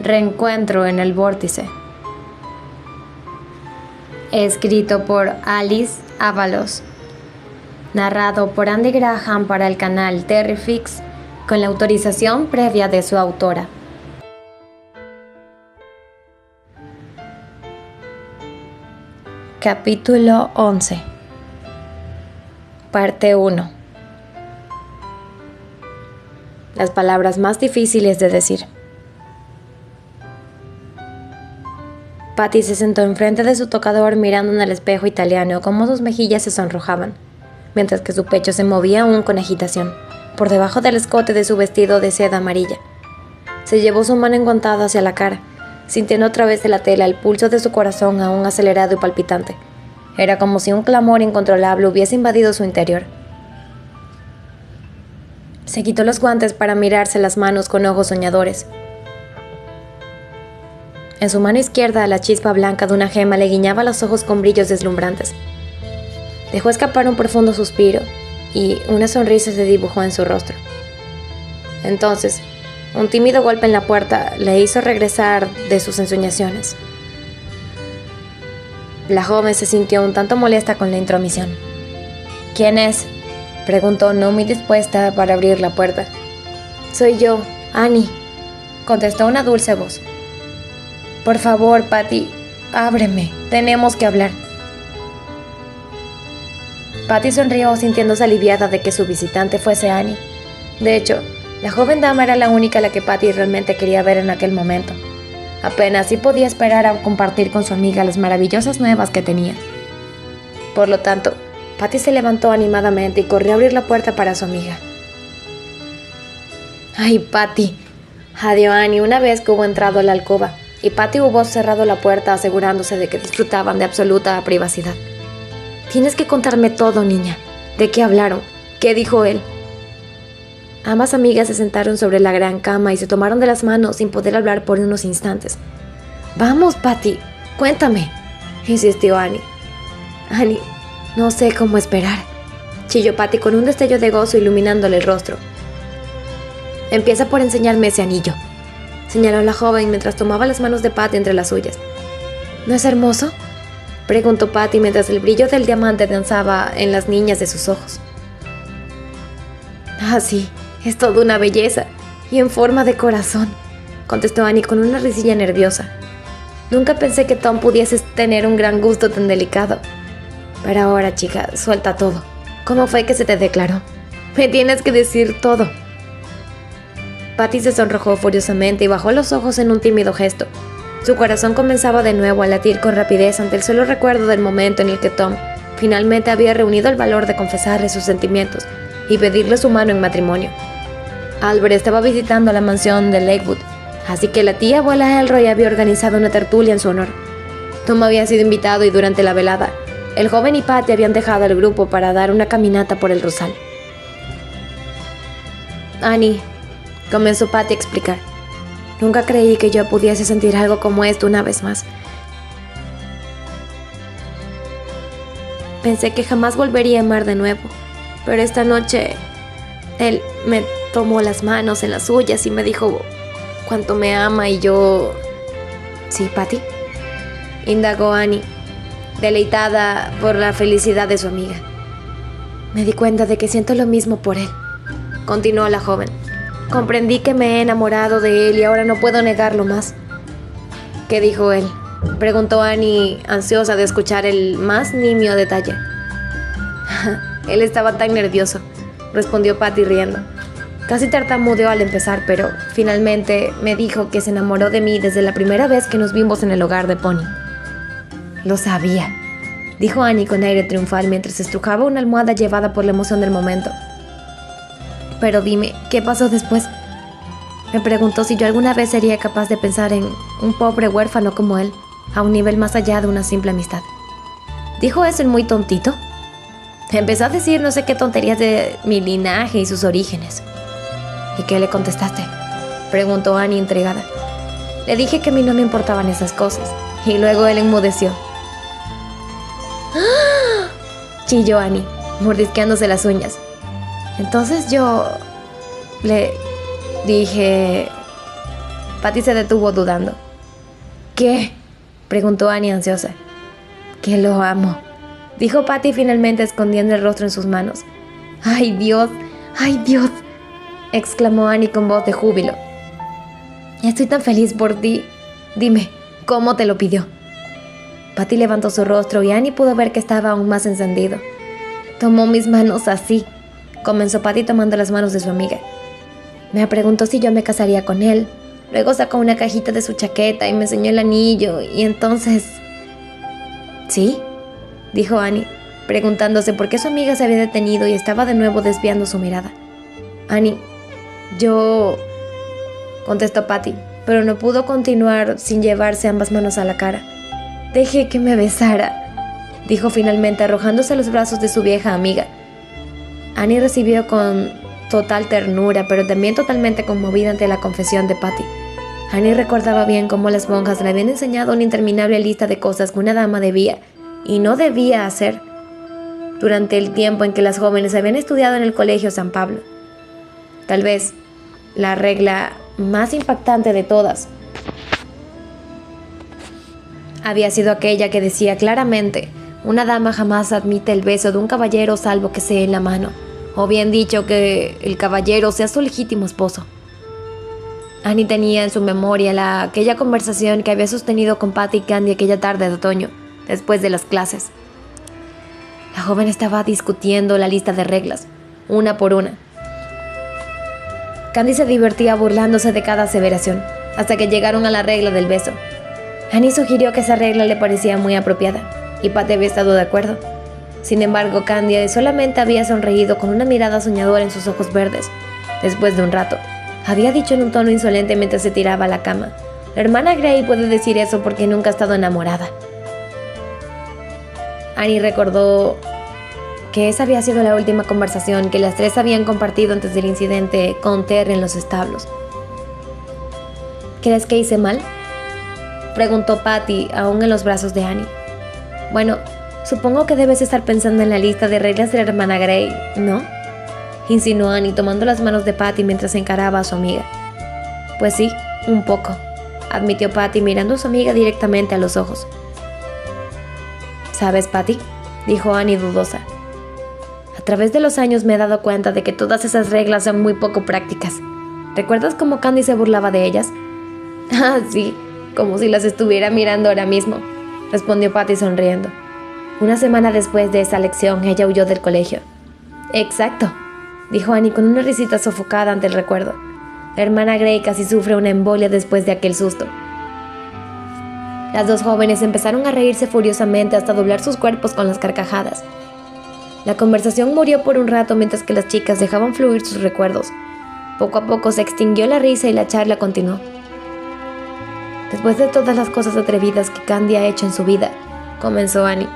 Reencuentro en el vórtice. Escrito por Alice Ábalos. Narrado por Andy Graham para el canal Terrifix, con la autorización previa de su autora. Capítulo 11. Parte 1. Las palabras más difíciles de decir. Patty se sentó enfrente de su tocador mirando en el espejo italiano cómo sus mejillas se sonrojaban, mientras que su pecho se movía aún con agitación, por debajo del escote de su vestido de seda amarilla. Se llevó su mano enguantada hacia la cara, sintiendo a través de la tela el pulso de su corazón aún acelerado y palpitante. Era como si un clamor incontrolable hubiese invadido su interior. Se quitó los guantes para mirarse las manos con ojos soñadores. En su mano izquierda, la chispa blanca de una gema le guiñaba los ojos con brillos deslumbrantes. Dejó escapar un profundo suspiro y una sonrisa se dibujó en su rostro. Entonces, un tímido golpe en la puerta le hizo regresar de sus ensoñaciones. La joven se sintió un tanto molesta con la intromisión. «¿Quién es?», preguntó, no muy dispuesta para abrir la puerta. «Soy yo, Annie», contestó una dulce voz. «Por favor, Patty, ábreme, tenemos que hablar». Patty sonrió, sintiéndose aliviada de que su visitante fuese Annie. De hecho, la joven dama era la única a la que Patty realmente quería ver en aquel momento. Apenas sí podía esperar a compartir con su amiga las maravillosas nuevas que tenía. Por lo tanto, Patty se levantó animadamente y corrió a abrir la puerta para su amiga. «¡Ay, Patty!», jadeó Annie una vez que hubo entrado a la alcoba, y Patty hubo cerrado la puerta asegurándose de que disfrutaban de absoluta privacidad. «Tienes que contarme todo, niña. ¿De qué hablaron? ¿Qué dijo él?». Ambas amigas se sentaron sobre la gran cama y se tomaron de las manos sin poder hablar por unos instantes. «Vamos, Patty, cuéntame», insistió Annie. «Annie, no sé cómo esperar», chilló Patty con un destello de gozo iluminándole el rostro. «Empieza por enseñarme ese anillo», señaló la joven mientras tomaba las manos de Patty entre las suyas. «¿No es hermoso?», preguntó Patty mientras el brillo del diamante danzaba en las niñas de sus ojos. «Ah, sí, es toda una belleza, y en forma de corazón», contestó Annie con una risilla nerviosa. «Nunca pensé que Tom pudiese tener un gran gusto tan delicado. Pero ahora, chica, suelta todo. ¿Cómo fue que se te declaró? Me tienes que decir todo». Patty se sonrojó furiosamente y bajó los ojos en un tímido gesto. Su corazón comenzaba de nuevo a latir con rapidez ante el solo recuerdo del momento en el que Tom finalmente había reunido el valor de confesarle sus sentimientos y pedirle su mano en matrimonio. Albert estaba visitando la mansión de Lakewood, así que la tía abuela Elroy había organizado una tertulia en su honor. Tom había sido invitado y durante la velada, el joven y Patty habían dejado el grupo para dar una caminata por el Rosal. «Annie», comenzó Patty a explicar, «nunca creí que yo pudiese sentir algo como esto una vez más. Pensé que jamás volvería a amar de nuevo, pero esta noche él me tomó las manos en las suyas y me dijo cuánto me ama y yo...». «¿Sí, Patty?», indagó Annie, deleitada por la felicidad de su amiga. «Me di cuenta de que siento lo mismo por él», continuó la joven. «Comprendí que me he enamorado de él y ahora no puedo negarlo más». «¿Qué dijo él?», preguntó Annie, ansiosa de escuchar el más nimio detalle. «Él estaba tan nervioso», respondió Patty riendo. «Casi tartamudeó al empezar, pero finalmente me dijo que se enamoró de mí desde la primera vez que nos vimos en el hogar de Pony». «Lo sabía», dijo Annie con aire triunfal mientras estrujaba una almohada llevada por la emoción del momento. «Pero dime, ¿qué pasó después?». Me preguntó si yo alguna vez sería capaz de pensar en un pobre huérfano como él, a un nivel más allá de una simple amistad. ¿Dijo eso el muy tontito? Empezó a decir no sé qué tonterías de mi linaje y sus orígenes». «¿Y qué le contestaste?», preguntó Annie intrigada. «Le dije que a mí no me importaban esas cosas, y luego él enmudeció». «¡Ah!», chilló Annie, mordisqueándose las uñas. «Entonces yo le dije...». Patty se detuvo dudando. ¿Qué? Preguntó Annie ansiosa. Que lo amo, dijo Patty finalmente escondiendo el rostro en sus manos. ¡Ay, Dios! ¡Ay, Dios!, exclamó Annie con voz de júbilo. Estoy tan feliz por ti. Dime, ¿cómo te lo pidió? Patty levantó su rostro y Annie pudo ver que estaba aún más encendido. Tomó mis manos así, comenzó Patty tomando las manos de su amiga. Me preguntó si yo me casaría con él. Luego sacó una cajita de su chaqueta y me enseñó el anillo y entonces... ¿Sí?, dijo Annie, preguntándose por qué su amiga se había detenido y estaba de nuevo desviando su mirada. Annie, yo... contestó Patty, pero no pudo continuar sin llevarse ambas manos a la cara. Dejé que me besara, dijo finalmente arrojándose a los brazos de su vieja amiga. Annie recibió con total ternura, pero también totalmente conmovida ante la confesión de Patty. Annie recordaba bien cómo las monjas le habían enseñado una interminable lista de cosas que una dama debía y no debía hacer durante el tiempo en que las jóvenes habían estudiado en el Colegio San Pablo. Tal vez la regla más impactante de todas había sido aquella que decía claramente: una dama jamás admite el beso de un caballero salvo que sea en la mano, o bien dicho, que el caballero sea su legítimo esposo. Annie tenía en su memoria aquella conversación que había sostenido con Patty y Candy aquella tarde de otoño, después de las clases. La joven estaba discutiendo la lista de reglas, una por una. Candy se divertía burlándose de cada aseveración, hasta que llegaron a la regla del beso. Annie sugirió que esa regla le parecía muy apropiada, y Patty había estado de acuerdo. Sin embargo, Candy solamente había sonreído con una mirada soñadora en sus ojos verdes. Después de un rato, había dicho en un tono insolente mientras se tiraba a la cama: la hermana Grey puede decir eso porque nunca ha estado enamorada. Annie recordó que esa había sido la última conversación que las tres habían compartido antes del incidente con Terry en los establos. ¿Crees que hice mal?, preguntó Patty, aún en los brazos de Annie. Bueno, supongo que debes estar pensando en la lista de reglas de la hermana Grey, ¿no?, insinuó Annie tomando las manos de Patty mientras encaraba a su amiga. Pues sí, un poco, admitió Patty mirando a su amiga directamente a los ojos. ¿Sabes, Patty?, dijo Annie dudosa. A través de los años me he dado cuenta de que todas esas reglas son muy poco prácticas. ¿Recuerdas cómo Candy se burlaba de ellas? Ah, sí, como si las estuviera mirando ahora mismo, respondió Patty sonriendo. Una semana después de esa lección, ella huyó del colegio. Exacto, dijo Annie con una risita sofocada ante el recuerdo. La hermana Grey casi sufre una embolia después de aquel susto. Las dos jóvenes empezaron a reírse furiosamente hasta doblar sus cuerpos con las carcajadas. La conversación murió por un rato mientras que las chicas dejaban fluir sus recuerdos. Poco a poco se extinguió la risa y la charla continuó. Después de todas las cosas atrevidas que Candy ha hecho en su vida, comenzó Annie,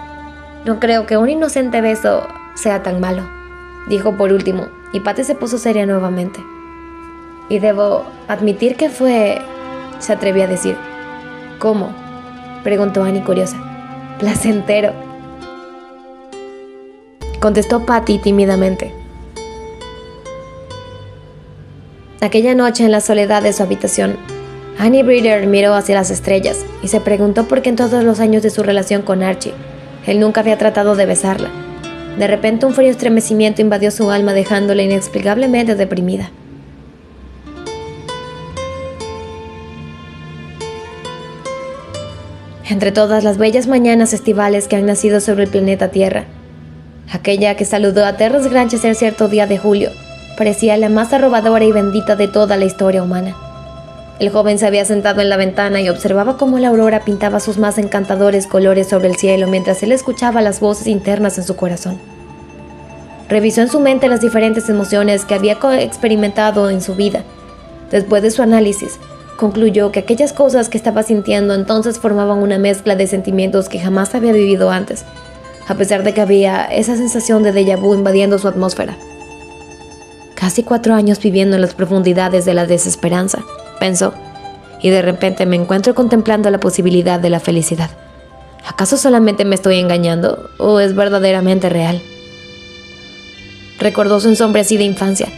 no creo que un inocente beso sea tan malo, dijo por último, y Patty se puso seria nuevamente. Y debo admitir que fue... se atrevió a decir. ¿Cómo?, preguntó Annie curiosa. Placentero, contestó Patty tímidamente. Aquella noche, en la soledad de su habitación, Annie Breeder miró hacia las estrellas y se preguntó por qué en todos los años de su relación con Archie, él nunca había tratado de besarla. De repente un frío estremecimiento invadió su alma, dejándola inexplicablemente deprimida. Entre todas las bellas mañanas estivales que han nacido sobre el planeta Tierra, aquella que saludó a Terrence Granchester cierto día de julio parecía la más arrobadora y bendita de toda la historia humana. El joven se había sentado en la ventana y observaba cómo la aurora pintaba sus más encantadores colores sobre el cielo mientras él escuchaba las voces internas en su corazón. Revisó en su mente las diferentes emociones que había experimentado en su vida. Después de su análisis, concluyó que aquellas cosas que estaba sintiendo entonces formaban una mezcla de sentimientos que jamás había vivido antes, a pesar de que había esa sensación de déjà vu invadiendo su atmósfera. Casi 4 años viviendo en las profundidades de la desesperanza, pensó, y de repente me encuentro contemplando la posibilidad de la felicidad. ¿Acaso solamente me estoy engañando o es verdaderamente real? Recordó su ensombrecida infancia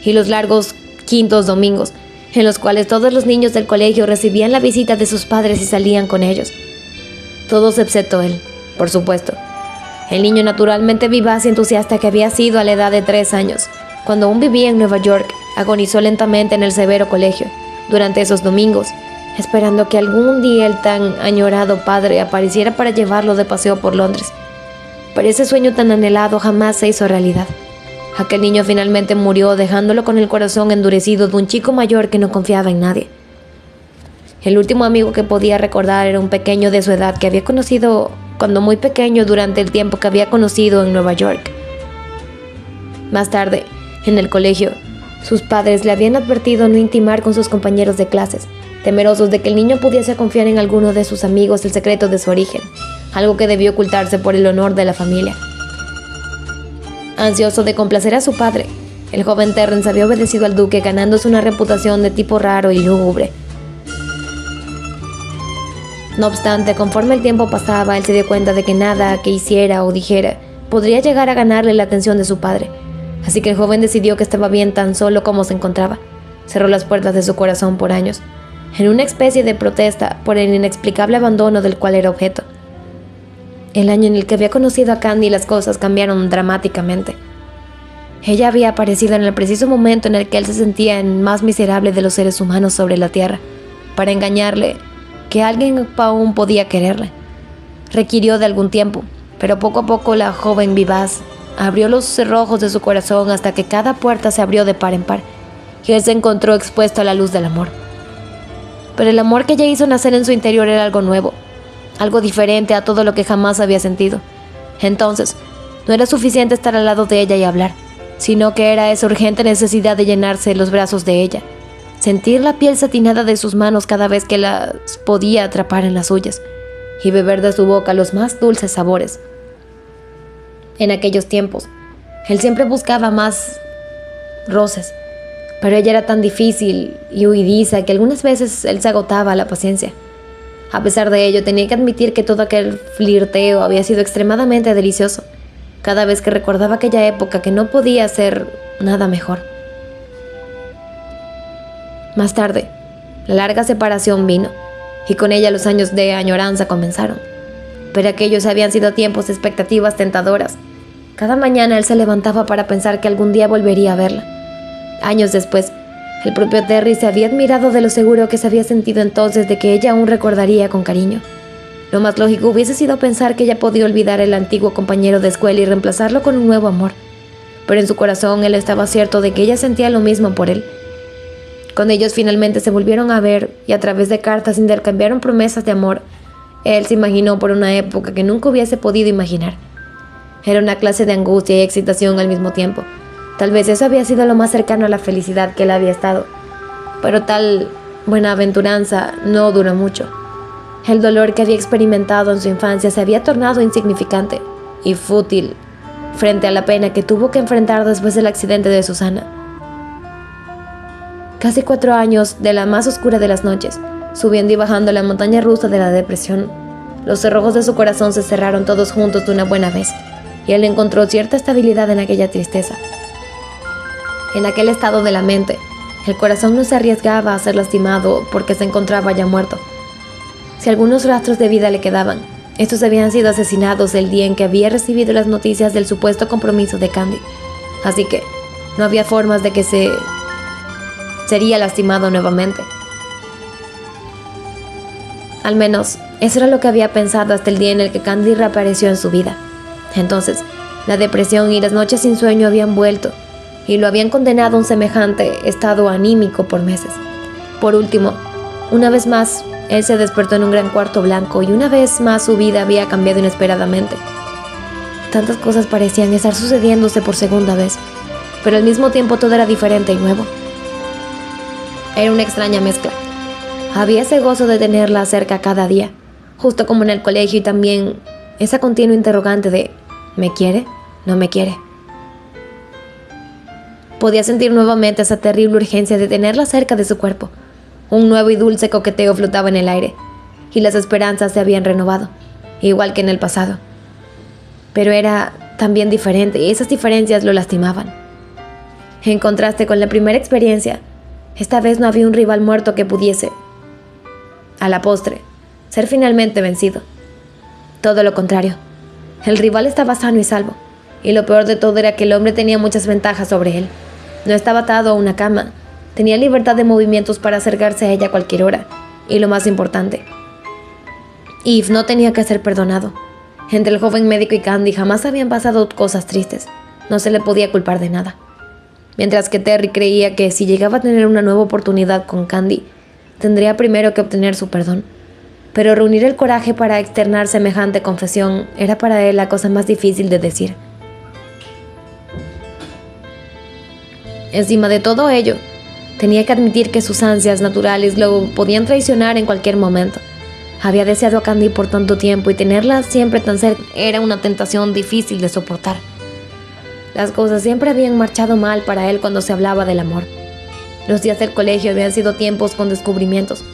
y los largos quintos domingos en los cuales todos los niños del colegio recibían la visita de sus padres y salían con ellos. Todos excepto él, por supuesto. El niño naturalmente vivaz y entusiasta que había sido a la edad de 3 años, cuando aún vivía en Nueva York, agonizó lentamente en el severo colegio, durante esos domingos, esperando que algún día el tan añorado padre apareciera para llevarlo de paseo por Londres. Pero ese sueño tan anhelado jamás se hizo realidad. Aquel niño finalmente murió, dejándolo con el corazón endurecido de un chico mayor que no confiaba en nadie. El último amigo que podía recordar era un pequeño de su edad que había conocido cuando muy pequeño durante el tiempo que había conocido en Nueva York. Más tarde, en el colegio, sus padres le habían advertido no intimar con sus compañeros de clases, temerosos de que el niño pudiese confiar en alguno de sus amigos el secreto de su origen, algo que debió ocultarse por el honor de la familia. Ansioso de complacer a su padre, el joven Terrence había obedecido al duque, ganándose una reputación de tipo raro y lúgubre. No obstante, conforme el tiempo pasaba, él se dio cuenta de que nada que hiciera o dijera podría llegar a ganarle la atención de su padre. Así que el joven decidió que estaba bien tan solo como se encontraba. Cerró las puertas de su corazón por años, en una especie de protesta por el inexplicable abandono del cual era objeto. El año en el que había conocido a Candy, las cosas cambiaron dramáticamente. Ella había aparecido en el preciso momento en el que él se sentía el más miserable de los seres humanos sobre la tierra, para engañarle que alguien aún podía quererle. Requirió de algún tiempo, pero poco a poco la joven vivaz abrió los cerrojos de su corazón hasta que cada puerta se abrió de par en par, y él se encontró expuesto a la luz del amor. Pero el amor que ella hizo nacer en su interior era algo nuevo, algo diferente a todo lo que jamás había sentido. Entonces, no era suficiente estar al lado de ella y hablar, sino que era esa urgente necesidad de llenarse los brazos de ella, sentir la piel satinada de sus manos cada vez que las podía atrapar en las suyas, y beber de su boca los más dulces sabores. En aquellos tiempos, él siempre buscaba más roces, pero ella era tan difícil y huidiza que algunas veces él se agotaba la paciencia. A pesar de ello, tenía que admitir que todo aquel flirteo había sido extremadamente delicioso, cada vez que recordaba aquella época que no podía ser nada mejor. Más tarde, la larga separación vino, y con ella los años de añoranza comenzaron. Pero aquellos habían sido tiempos de expectativas tentadoras. Cada mañana él se levantaba para pensar que algún día volvería a verla. Años después, el propio Terry se había admirado de lo seguro que se había sentido entonces de que ella aún recordaría con cariño. Lo más lógico hubiese sido pensar que ella podía olvidar al antiguo compañero de escuela y reemplazarlo con un nuevo amor. Pero en su corazón él estaba cierto de que ella sentía lo mismo por él. Cuando ellos finalmente se volvieron a ver y a través de cartas intercambiaron promesas de amor, él se imaginó por una época que nunca hubiese podido imaginar. Era una clase de angustia y excitación al mismo tiempo. Tal vez eso había sido lo más cercano a la felicidad que él había estado. Pero tal buenaventuranza no duró mucho. El dolor que había experimentado en su infancia se había tornado insignificante y fútil frente a la pena que tuvo que enfrentar después del accidente de Susana. Casi 4 años de la más oscura de las noches, subiendo y bajando la montaña rusa de la depresión. Los cerrojos de su corazón se cerraron todos juntos de una buena vez, y él encontró cierta estabilidad en aquella tristeza. En aquel estado de la mente, el corazón no se arriesgaba a ser lastimado porque se encontraba ya muerto. Si algunos rastros de vida le quedaban, estos habían sido asesinados el día en que había recibido las noticias del supuesto compromiso de Candy. Así que no había formas de que sería lastimado nuevamente. Al menos, eso era lo que había pensado hasta el día en el que Candy reapareció en su vida. Entonces, la depresión y las noches sin sueño habían vuelto y lo habían condenado a un semejante estado anímico por meses. Por último, una vez más, él se despertó en un gran cuarto blanco y una vez más su vida había cambiado inesperadamente. Tantas cosas parecían estar sucediéndose por segunda vez, pero al mismo tiempo todo era diferente y nuevo. Era una extraña mezcla. Había ese gozo de tenerla cerca cada día, justo como en el colegio, y también esa continua interrogante de ¿me quiere? ¿No me quiere? Podía sentir nuevamente esa terrible urgencia de tenerla cerca de su cuerpo. Un nuevo y dulce coqueteo flotaba en el aire, y las esperanzas se habían renovado, igual que en el pasado. Pero era también diferente, y esas diferencias lo lastimaban. En contraste con la primera experiencia, Esta vez no había un rival muerto que pudiese, a la postre, ser finalmente vencido. Todo lo contrario, el rival estaba sano y salvo, y lo peor de todo era que el hombre tenía muchas ventajas sobre él. No estaba atado a una cama, tenía libertad de movimientos para acercarse a ella a cualquier hora, y lo más importante, Eve no tenía que ser perdonado. Entre el joven médico y Candy jamás habían pasado cosas tristes, no se le podía culpar de nada. Mientras que Terry creía que si llegaba a tener una nueva oportunidad con Candy, tendría primero que obtener su perdón. Pero reunir el coraje para externar semejante confesión era para él la cosa más difícil de decir. Encima de todo ello, tenía que admitir que sus ansias naturales lo podían traicionar en cualquier momento. Había deseado a Candy por tanto tiempo y tenerla siempre tan cerca era una tentación difícil de soportar. Las cosas siempre habían marchado mal para él cuando se hablaba del amor. Los días del colegio habían sido tiempos con descubrimientos,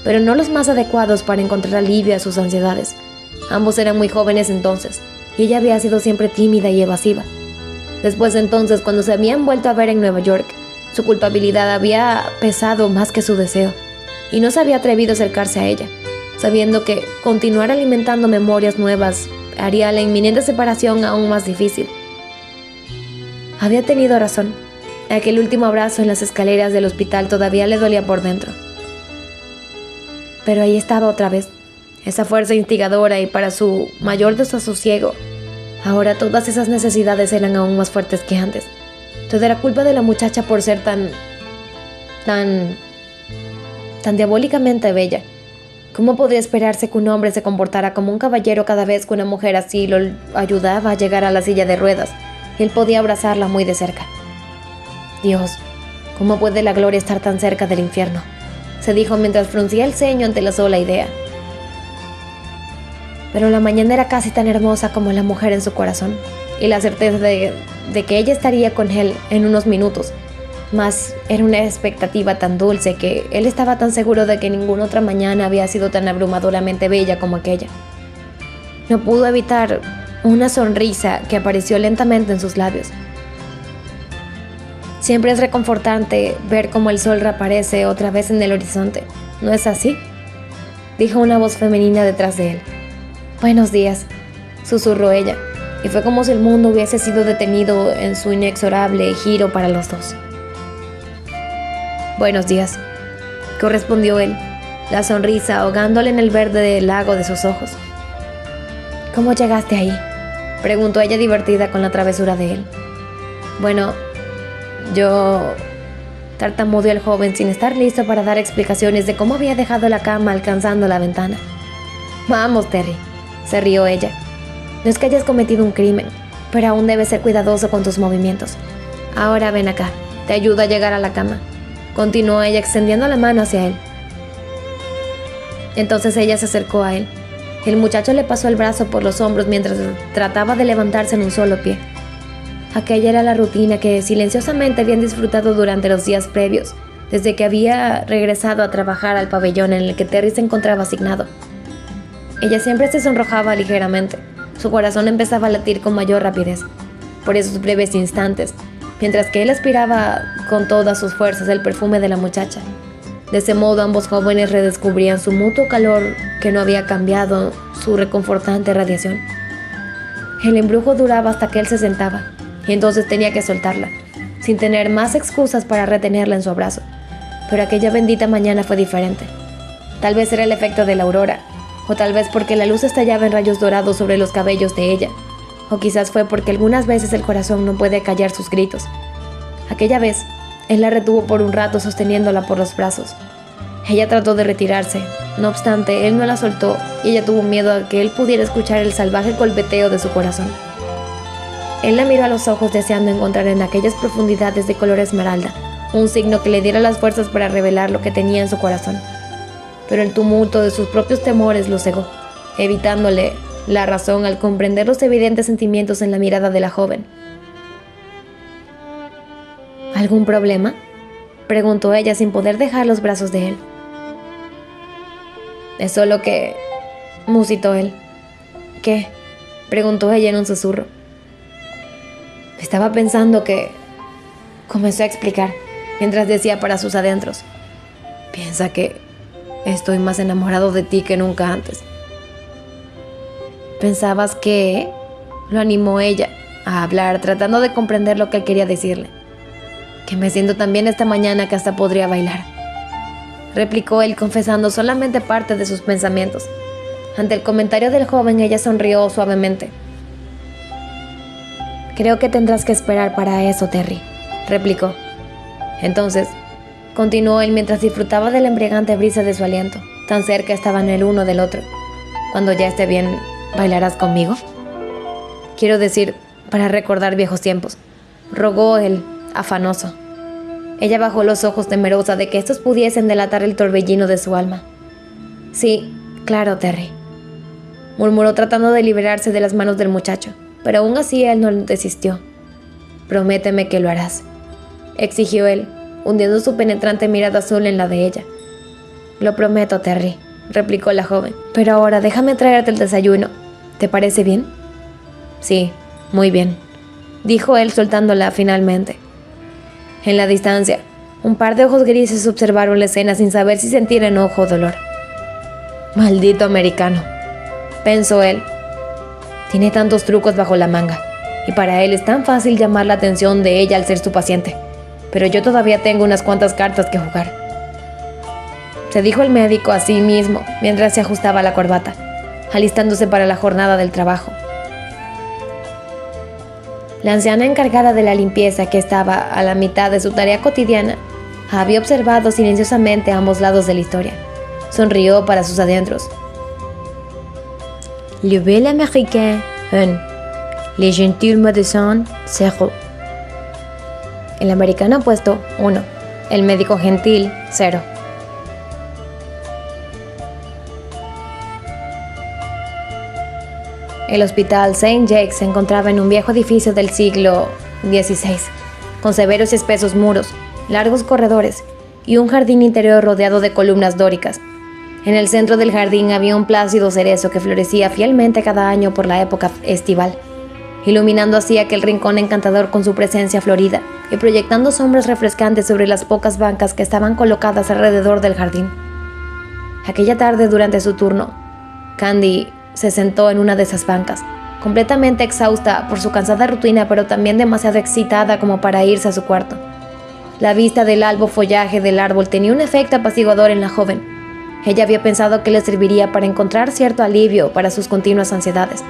pero no los más adecuados para encontrar alivio a sus ansiedades. Ambos eran muy jóvenes entonces, y ella había sido siempre tímida y evasiva. Después de entonces, cuando se habían vuelto a ver en Nueva York, su culpabilidad había pesado más que su deseo, y no se había atrevido a acercarse a ella, sabiendo que continuar alimentando memorias nuevas haría la inminente separación aún más difícil. Había tenido razón. Aquel último abrazo en las escaleras del hospital todavía le dolía por dentro. Pero ahí estaba otra vez, esa fuerza instigadora, y para su mayor desasosiego, ahora todas esas necesidades eran aún más fuertes que antes. Todo era culpa de la muchacha por ser tan diabólicamente bella. ¿Cómo podría esperarse que un hombre se comportara como un caballero cada vez que una mujer así lo ayudaba a llegar a la silla de ruedas y él podía abrazarla muy de cerca? Dios, ¿cómo puede la gloria estar tan cerca del infierno?, se dijo mientras fruncía el ceño ante la sola idea. Pero la mañana era casi tan hermosa como la mujer en su corazón, y la certeza de que ella estaría con él en unos minutos más era una expectativa tan dulce que él estaba tan seguro de que ninguna otra mañana había sido tan abrumadoramente bella como aquella. No pudo evitar una sonrisa que apareció lentamente en sus labios. Siempre es reconfortante ver cómo el sol reaparece otra vez en el horizonte, ¿no es así?, dijo una voz femenina detrás de él. Buenos días, susurró ella, y fue como si el mundo hubiese sido detenido en su inexorable giro para los dos. Buenos días, correspondió él, la sonrisa ahogándole en el verde del lago de sus ojos. ¿Cómo llegaste ahí?, preguntó ella divertida con la travesura de él. Bueno, yo... tartamudeó el joven sin estar listo para dar explicaciones de cómo había dejado la cama alcanzando la ventana. Vamos, Terry, se rió ella. No es que hayas cometido un crimen, pero aún debes ser cuidadoso con tus movimientos. Ahora ven acá, te ayudo a llegar a la cama, continuó ella extendiendo la mano hacia él. Entonces ella se acercó a él. El muchacho le pasó el brazo por los hombros mientras trataba de levantarse en un solo pie. Aquella era la rutina que silenciosamente habían disfrutado durante los días previos, desde que había regresado a trabajar al pabellón en el que Terry se encontraba asignado. Ella siempre se sonrojaba ligeramente. Su corazón empezaba a latir con mayor rapidez, por esos breves instantes, mientras que él aspiraba con todas sus fuerzas el perfume de la muchacha. De ese modo ambos jóvenes redescubrían su mutuo calor que no había cambiado su reconfortante radiación. El embrujo duraba hasta que él se sentaba, y entonces tenía que soltarla, sin tener más excusas para retenerla en su abrazo. Pero aquella bendita mañana fue diferente. Tal vez era el efecto de la aurora, o tal vez porque la luz estallaba en rayos dorados sobre los cabellos de ella, o quizás fue porque algunas veces el corazón no puede callar sus gritos. Aquella vez, él la retuvo por un rato sosteniéndola por los brazos. Ella trató de retirarse, no obstante, él no la soltó y ella tuvo miedo a que él pudiera escuchar el salvaje golpeteo de su corazón. Él la miró a los ojos deseando encontrar en aquellas profundidades de color esmeralda un signo que le diera las fuerzas para revelar lo que tenía en su corazón. Pero el tumulto de sus propios temores lo cegó, evitándole la razón al comprender los evidentes sentimientos en la mirada de la joven. ¿Algún problema?, preguntó ella sin poder dejar los brazos de él. Es solo que... musitó él. ¿Qué?, preguntó ella en un susurro. Estaba pensando que... comenzó a explicar. mientras decía para sus adentros: piensa que estoy más enamorado de ti que nunca antes. ¿Pensabas que...? Lo animó ella a hablar, tratando de comprender lo que él quería decirle. Que me siento tan bien esta mañana que hasta podría bailar, replicó él, confesando solamente parte de sus pensamientos. Ante el comentario del joven, ella sonrió suavemente. Creo que tendrás que esperar para eso, Terry, replicó. Entonces, continuó él mientras disfrutaba de la embriagante brisa de su aliento. Tan cerca estaban el uno del otro. Cuando ya esté bien, ¿bailarás conmigo? Quiero decir, para recordar viejos tiempos, rogó él, afanoso. Ella bajó los ojos, temerosa de que estos pudiesen delatar el torbellino de su alma. Sí, claro, Terry, murmuró tratando de liberarse de las manos del muchacho, pero aún así él no desistió. Prométeme que lo harás, exigió él, hundiendo su penetrante mirada azul en la de ella. Lo prometo, Terry, replicó la joven, pero ahora déjame traerte el desayuno. ¿Te parece bien? Sí, muy bien, dijo él soltándola finalmente. En la distancia, un par de ojos grises observaron la escena sin saber si sentir enojo o dolor. Maldito americano, pensó él. Tiene tantos trucos bajo la manga, y para él es tan fácil llamar la atención de ella al ser su paciente. Pero yo todavía tengo unas cuantas cartas que jugar, se dijo el médico a sí mismo mientras se ajustaba la corbata, alistándose para la jornada del trabajo. La anciana encargada de la limpieza, que estaba a la mitad de su tarea cotidiana, había observado silenciosamente a ambos lados de la historia. Sonrió para sus adentros. Le bel américain, 1. Le gentil médecin, 0. El americano opuesto, 1. El médico gentil, 0. El hospital St. Jacques se encontraba en un viejo edificio del siglo XVI, con severos y espesos muros, largos corredores y un jardín interior rodeado de columnas dóricas. En el centro del jardín había un plácido cerezo que florecía fielmente cada año por la época estival, iluminando así aquel rincón encantador con su presencia florida y proyectando sombras refrescantes sobre las pocas bancas que estaban colocadas alrededor del jardín. Aquella tarde, durante su turno, Candy se sentó en una de esas bancas, completamente exhausta por su cansada rutina, pero también demasiado excitada como para irse a su cuarto. La vista del albo follaje del árbol tenía un efecto apaciguador en la joven. Ella había pensado que le serviría para encontrar cierto alivio para sus continuas ansiedades.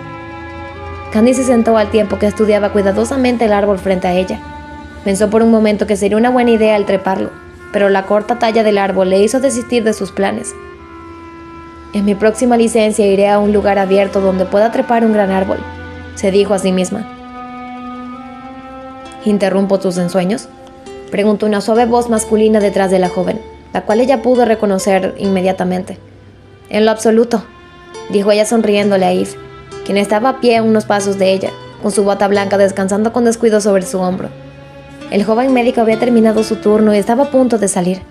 Candy se sentó al tiempo que estudiaba cuidadosamente el árbol frente a ella. Pensó por un momento que sería una buena idea el treparlo, pero la corta talla del árbol le hizo desistir de sus planes. En mi próxima licencia iré a un lugar abierto donde pueda trepar un gran árbol, se dijo a sí misma. ¿Interrumpo tus ensueños?, preguntó una suave voz masculina detrás de la joven, la cual ella pudo reconocer inmediatamente. En lo absoluto, dijo ella sonriéndole a Eve, quien estaba a pie a unos pasos de ella, con su bata blanca descansando con descuido sobre su hombro. El joven médico había terminado su turno y estaba a punto de salir.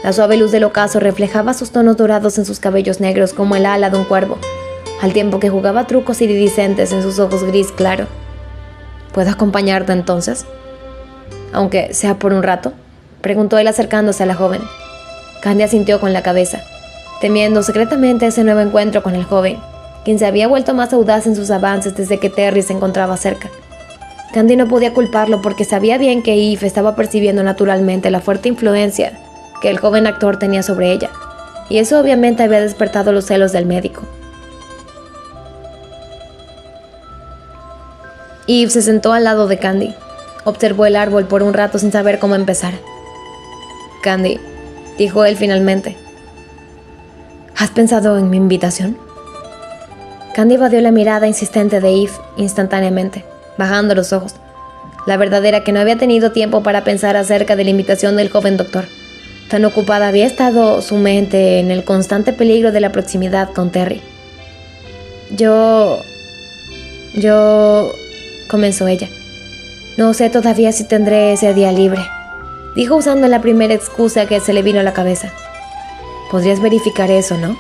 La suave luz del ocaso reflejaba sus tonos dorados en sus cabellos negros como el ala de un cuervo, al tiempo que jugaba trucos iridiscentes en sus ojos gris claro. ¿Puedo acompañarte entonces? Aunque sea por un rato, preguntó él acercándose a la joven. Candy asintió con la cabeza, temiendo secretamente ese nuevo encuentro con el joven, quien se había vuelto más audaz en sus avances desde que Terry se encontraba cerca. Candy no podía culparlo porque sabía bien que Eve estaba percibiendo naturalmente la fuerte influencia que el joven actor tenía sobre ella, y eso obviamente había despertado los celos del médico. Eve se sentó al lado de Candy. Observó el árbol por un rato sin saber cómo empezar. Candy, dijo él finalmente, ¿has pensado en mi invitación? Candy evadió la mirada insistente de Eve instantáneamente, bajando los ojos. La verdad era que no había tenido tiempo para pensar acerca de la invitación del joven doctor. Tan ocupada había estado su mente en el constante peligro de la proximidad con Terry. Yo... comenzó ella. No sé todavía si tendré ese día libre, dijo usando la primera excusa que se le vino a la cabeza. Podrías verificar eso, ¿no?,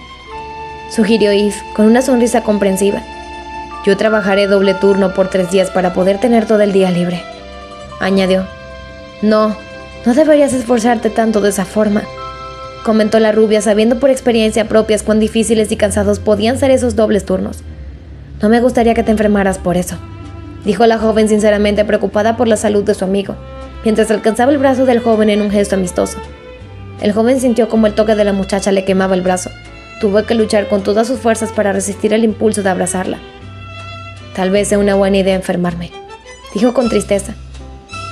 sugirió Eve con una sonrisa comprensiva. Yo trabajaré doble turno por 3 días para poder tener todo el día libre, añadió. No, No deberías esforzarte tanto de esa forma, comentó la rubia, sabiendo por experiencia propia cuán difíciles y cansados podían ser esos dobles turnos. No me gustaría que te enfermaras por eso, dijo la joven sinceramente preocupada por la salud de su amigo, mientras alcanzaba el brazo del joven en un gesto amistoso. El joven sintió como el toque de la muchacha le quemaba el brazo. Tuvo que luchar con todas sus fuerzas para resistir el impulso de abrazarla. Tal vez sea una buena idea enfermarme, dijo con tristeza.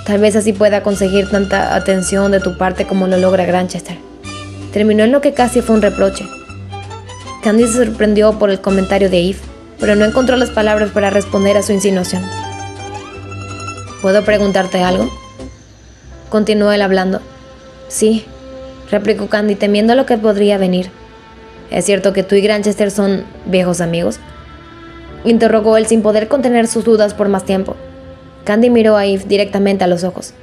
Tal vez así pueda conseguir tanta atención de tu parte como lo logra Granchester. Terminó en lo que casi fue un reproche. Candy se sorprendió por el comentario de Eve, pero no encontró las palabras para responder a su insinuación. ¿Puedo preguntarte algo?, continuó él hablando. Sí, replicó Candy, temiendo lo que podría venir. ¿Es cierto que tú y Granchester son viejos amigos?, interrogó él sin poder contener sus dudas por más tiempo. Candy miró a Eve directamente a los ojos,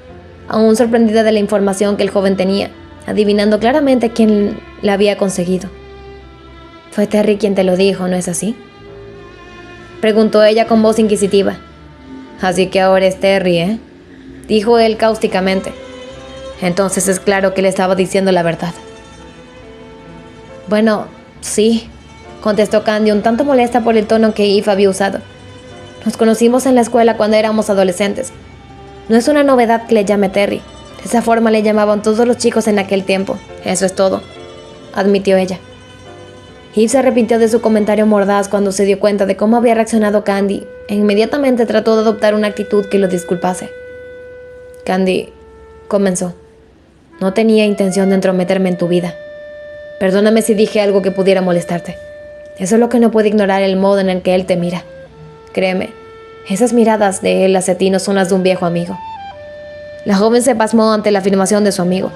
aún sorprendida de la información que el joven tenía, adivinando claramente quién la había conseguido. «Fue Terry quien te lo dijo, ¿no es así?», preguntó ella con voz inquisitiva. «Así que ahora es Terry, ¿eh?», dijo él cáusticamente. Entonces es claro que le estaba diciendo la verdad. «Bueno, sí», contestó Candy, un tanto molesta por el tono que Eve había usado. «Nos conocimos en la escuela cuando éramos adolescentes. No es una novedad que le llame Terry. De esa forma le llamaban todos los chicos en aquel tiempo. Eso es todo», admitió ella. Eve se arrepintió de su comentario mordaz cuando se dio cuenta de cómo había reaccionado Candy e inmediatamente trató de adoptar una actitud que lo disculpase. «Candy», comenzó, «no tenía intención de entrometerme en tu vida. Perdóname si dije algo que pudiera molestarte. Eso es lo que no puede ignorar el modo en el que él te mira. Créeme, esas miradas de él hacia ti no son las de un viejo amigo». La joven se pasmó ante la afirmación de su amigo.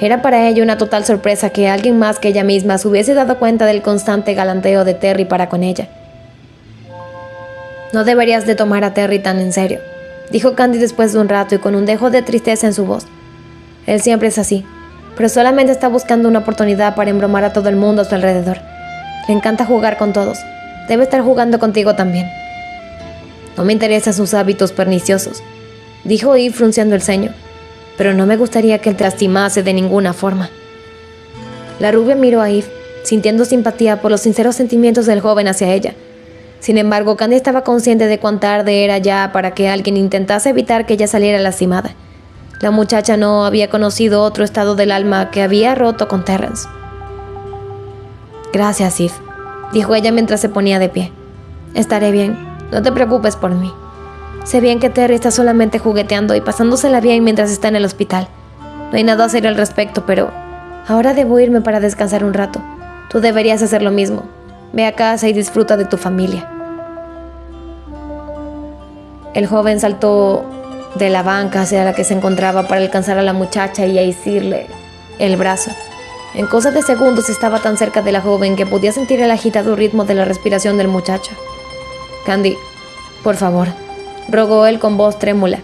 Era para ella una total sorpresa que alguien más que ella misma se hubiese dado cuenta del constante galanteo de Terry para con ella. «No deberías de tomar a Terry tan en serio», dijo Candy después de un rato y con un dejo de tristeza en su voz. «Él siempre es así, pero solamente está buscando una oportunidad para embromar a todo el mundo a su alrededor. Le encanta jugar con todos. Debe estar jugando contigo también». «No me interesan sus hábitos perniciosos», dijo Eve frunciendo el ceño, «pero no me gustaría que él te lastimase de ninguna forma». La rubia miró a Eve, sintiendo simpatía por los sinceros sentimientos del joven hacia ella. Sin embargo, Candy estaba consciente de cuán tarde era ya para que alguien intentase evitar que ella saliera lastimada. La muchacha no había conocido otro estado del alma que había roto con Terrence. «Gracias, Eve», dijo ella mientras se ponía de pie. «Estaré bien, no te preocupes por mí. Sé bien que Terry está solamente jugueteando y pasándosela bien mientras está en el hospital. No hay nada a hacer al respecto, pero ahora debo irme para descansar un rato. Tú deberías hacer lo mismo. Ve a casa y disfruta de tu familia». El joven saltó de la banca hacia la que se encontraba para alcanzar a la muchacha y asirle el brazo. En cosa de segundos estaba tan cerca de la joven que podía sentir el agitado ritmo de la respiración del muchacho. «Candy, por favor», rogó él con voz trémula,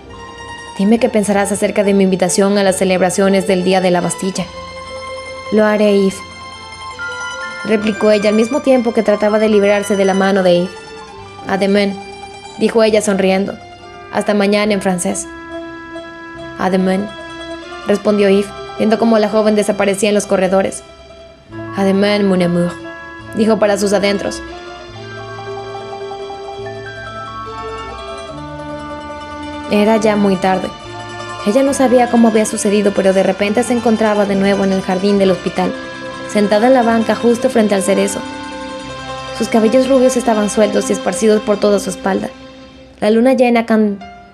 «dime qué pensarás acerca de mi invitación a las celebraciones del Día de la Bastilla». «Lo haré, Eve», replicó ella al mismo tiempo que trataba de librarse de la mano de Eve. «A demain», dijo ella sonriendo. «Hasta mañana» en francés. «A demain», respondió Eve, viendo cómo la joven desaparecía en los corredores. «A demain, mon amour», dijo para sus adentros. Era ya muy tarde. Ella no sabía cómo había sucedido, pero de repente se encontraba de nuevo en el jardín del hospital, sentada en la banca justo frente al cerezo. Sus cabellos rubios estaban sueltos y esparcidos por toda su espalda. La luna llena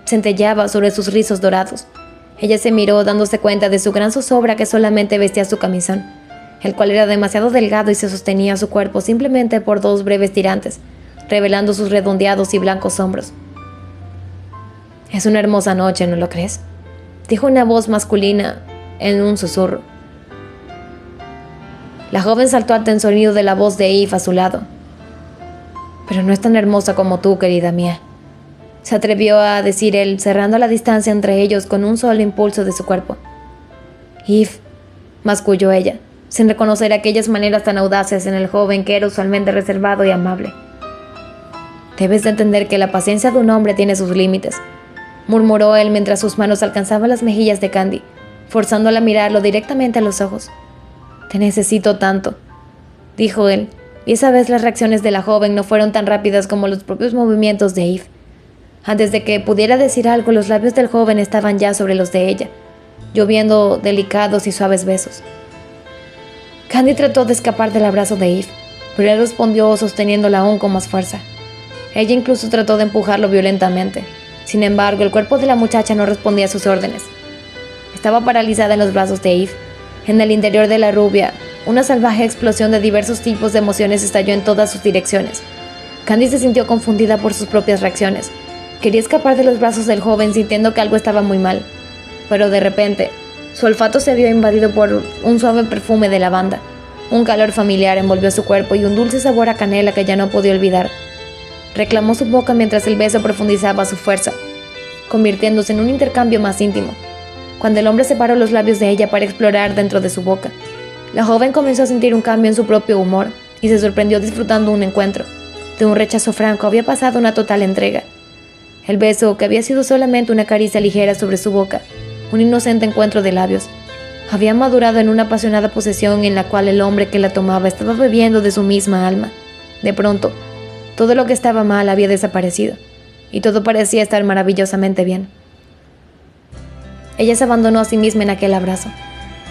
centelleaba sobre sus rizos dorados. Ella se miró, dándose cuenta de su gran zozobra que solamente vestía su camisón, el cual era demasiado delgado y se sostenía su cuerpo simplemente por dos breves tirantes, revelando sus redondeados y blancos hombros. «Es una hermosa noche, ¿no lo crees?», dijo una voz masculina en un susurro. La joven saltó ante el sonido de la voz de Eve a su lado. «Pero no es tan hermosa como tú, querida mía», se atrevió a decir él, cerrando la distancia entre ellos con un solo impulso de su cuerpo. «Eve», masculló ella, sin reconocer aquellas maneras tan audaces en el joven que era usualmente reservado y amable. «Debes de entender que la paciencia de un hombre tiene sus límites», murmuró él mientras sus manos alcanzaban las mejillas de Candy, forzándola a mirarlo directamente a los ojos. «Te necesito tanto», dijo él, y esa vez las reacciones de la joven no fueron tan rápidas como los propios movimientos de Eve. Antes de que pudiera decir algo, los labios del joven estaban ya sobre los de ella, lloviendo delicados y suaves besos. Candy trató de escapar del abrazo de Eve, pero él respondió sosteniéndola aún con más fuerza. Ella incluso trató de empujarlo violentamente. Sin embargo, el cuerpo de la muchacha no respondía a sus órdenes. Estaba paralizada en los brazos de Eve. En el interior de la rubia, una salvaje explosión de diversos tipos de emociones estalló en todas sus direcciones. Candy se sintió confundida por sus propias reacciones. Quería escapar de los brazos del joven sintiendo que algo estaba muy mal. Pero de repente, su olfato se vio invadido por un suave perfume de lavanda. Un calor familiar envolvió su cuerpo y un dulce sabor a canela que ya no podía olvidar. Reclamó su boca mientras el beso profundizaba su fuerza, convirtiéndose en un intercambio más íntimo. Cuando el hombre separó los labios de ella para explorar dentro de su boca, la joven comenzó a sentir un cambio en su propio humor y se sorprendió disfrutando un encuentro. De un rechazo franco había pasado una total entrega. El beso, que había sido solamente una caricia ligera sobre su boca, un inocente encuentro de labios, había madurado en una apasionada posesión en la cual el hombre que la tomaba estaba bebiendo de su misma alma. De pronto, todo lo que estaba mal había desaparecido, y todo parecía estar maravillosamente bien. Ella se abandonó a sí misma en aquel abrazo.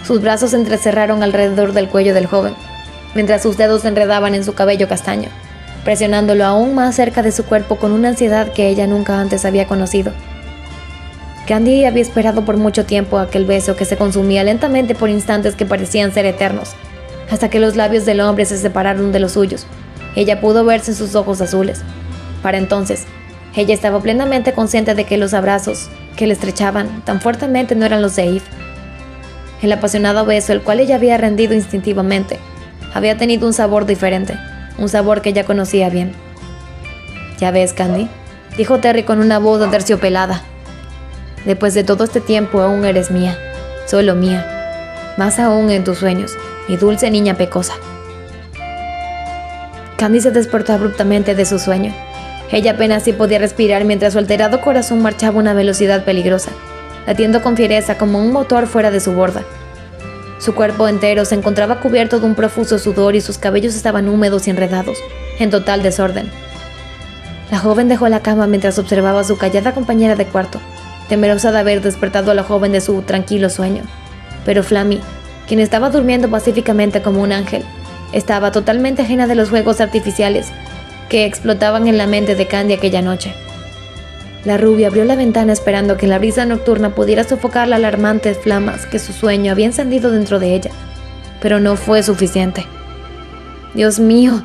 Sus brazos se entrecerraron alrededor del cuello del joven, mientras sus dedos se enredaban en su cabello castaño, presionándolo aún más cerca de su cuerpo con una ansiedad que ella nunca antes había conocido. Candy había esperado por mucho tiempo aquel beso que se consumía lentamente por instantes que parecían ser eternos, hasta que los labios del hombre se separaron de los suyos. Ella pudo verse en sus ojos azules. Para entonces, ella estaba plenamente consciente de que los abrazos que le estrechaban tan fuertemente no eran los de Eve. El apasionado beso, el cual ella había rendido instintivamente, había tenido un sabor diferente, un sabor que ella conocía bien. «¿Ya ves, Candy?», dijo Terry con una voz aterciopelada. «Después de todo este tiempo aún eres mía, solo mía, más aún en tus sueños, mi dulce niña pecosa». Candy se despertó abruptamente de su sueño. Ella apenas sí podía respirar mientras su alterado corazón marchaba a una velocidad peligrosa, latiendo con fiereza como un motor fuera de su borda. Su cuerpo entero se encontraba cubierto de un profuso sudor y sus cabellos estaban húmedos y enredados, en total desorden. La joven dejó la cama mientras observaba a su callada compañera de cuarto, temerosa de haber despertado a la joven de su tranquilo sueño. Pero Flammy, quien estaba durmiendo pacíficamente como un ángel, estaba totalmente ajena de los juegos artificiales que explotaban en la mente de Candy aquella noche. La rubia abrió la ventana esperando que la brisa nocturna pudiera sofocar las alarmantes flamas que su sueño había encendido dentro de ella, pero no fue suficiente. «Dios mío»,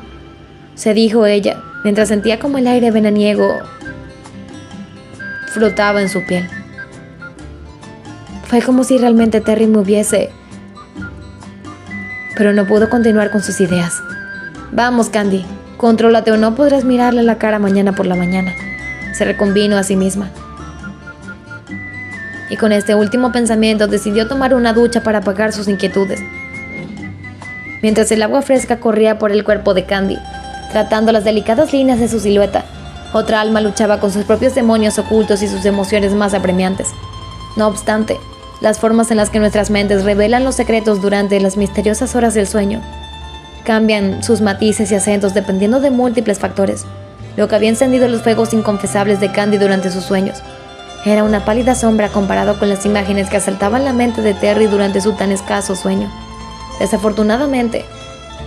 se dijo ella, mientras sentía como el aire veraniego frotaba en su piel. Fue como si realmente Terry me hubiese... Pero no pudo continuar con sus ideas. «Vamos, Candy, contrólate o no podrás mirarle la cara mañana por la mañana», se reconvino a sí misma. Y con este último pensamiento decidió tomar una ducha para apagar sus inquietudes. Mientras el agua fresca corría por el cuerpo de Candy, tratando las delicadas líneas de su silueta, otra alma luchaba con sus propios demonios ocultos y sus emociones más apremiantes. No obstante, las formas en las que nuestras mentes revelan los secretos durante las misteriosas horas del sueño cambian sus matices y acentos dependiendo de múltiples factores. Lo que había encendido los fuegos inconfesables de Candy durante sus sueños era una pálida sombra comparado con las imágenes que asaltaban la mente de Terry durante su tan escaso sueño. Desafortunadamente,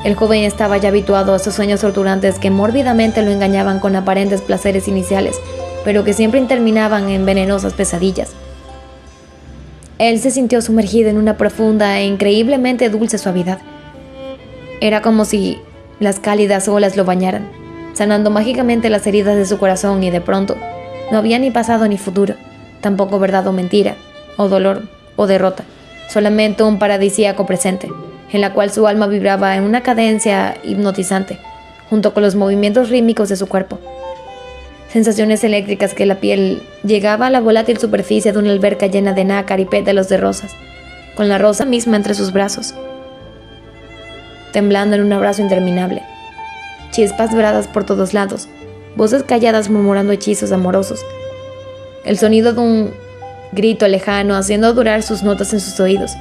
el joven estaba ya habituado a esos sueños torturantes que mórbidamente lo engañaban con aparentes placeres iniciales, pero que siempre terminaban en venenosas pesadillas. Él se sintió sumergido en una profunda e increíblemente dulce suavidad. Era como si las cálidas olas lo bañaran, sanando mágicamente las heridas de su corazón, y de pronto no había ni pasado ni futuro, tampoco verdad o mentira, o dolor o derrota, solamente un paradisíaco presente, en la cual su alma vibraba en una cadencia hipnotizante, junto con los movimientos rítmicos de su cuerpo. Sensaciones eléctricas que la piel llegaba a la volátil superficie de una alberca llena de nácar y pétalos de rosas, con la rosa misma entre sus brazos, temblando en un abrazo interminable. Chispas doradas por todos lados, voces calladas murmurando hechizos amorosos, el sonido de un grito lejano haciendo durar sus notas en sus oídos.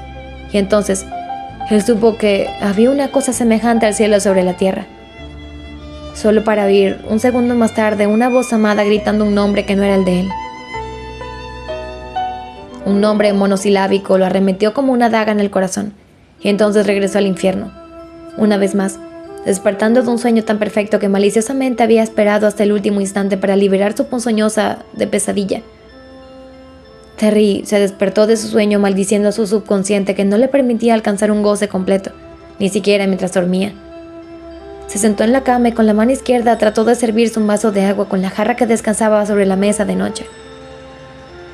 Y entonces, él supo que había una cosa semejante al cielo sobre la tierra. Solo para oír, un segundo más tarde, una voz amada gritando un nombre que no era el de él. Un nombre monosilábico lo arremetió como una daga en el corazón, y entonces regresó al infierno, una vez más, despertando de un sueño tan perfecto que maliciosamente había esperado hasta el último instante para liberar su ponzoñosa de pesadilla. Terry se despertó de su sueño maldiciendo a su subconsciente que no le permitía alcanzar un goce completo, ni siquiera mientras dormía. Se sentó en la cama y con la mano izquierda trató de servirse un vaso de agua con la jarra que descansaba sobre la mesa de noche.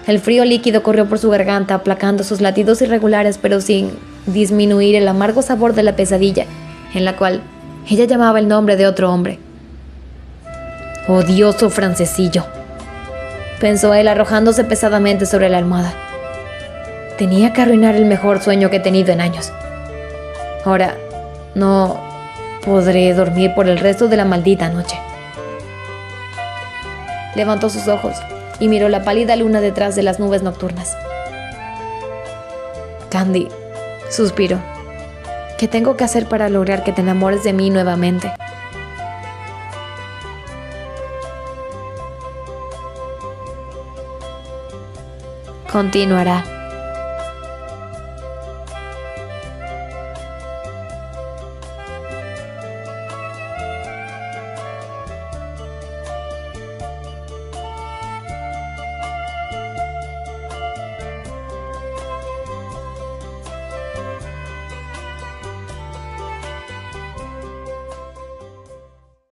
El frío líquido corrió por su garganta, aplacando sus latidos irregulares, pero sin disminuir el amargo sabor de la pesadilla, en la cual ella llamaba el nombre de otro hombre. «Odioso francesillo», pensó él arrojándose pesadamente sobre la almohada. Tenía que arruinar el mejor sueño que he tenido en años. Ahora no podré dormir por el resto de la maldita noche. Levantó sus ojos y miró la pálida luna detrás de las nubes nocturnas. «Candy», suspiró, «¿qué tengo que hacer para lograr que te enamores de mí nuevamente?» Continuará.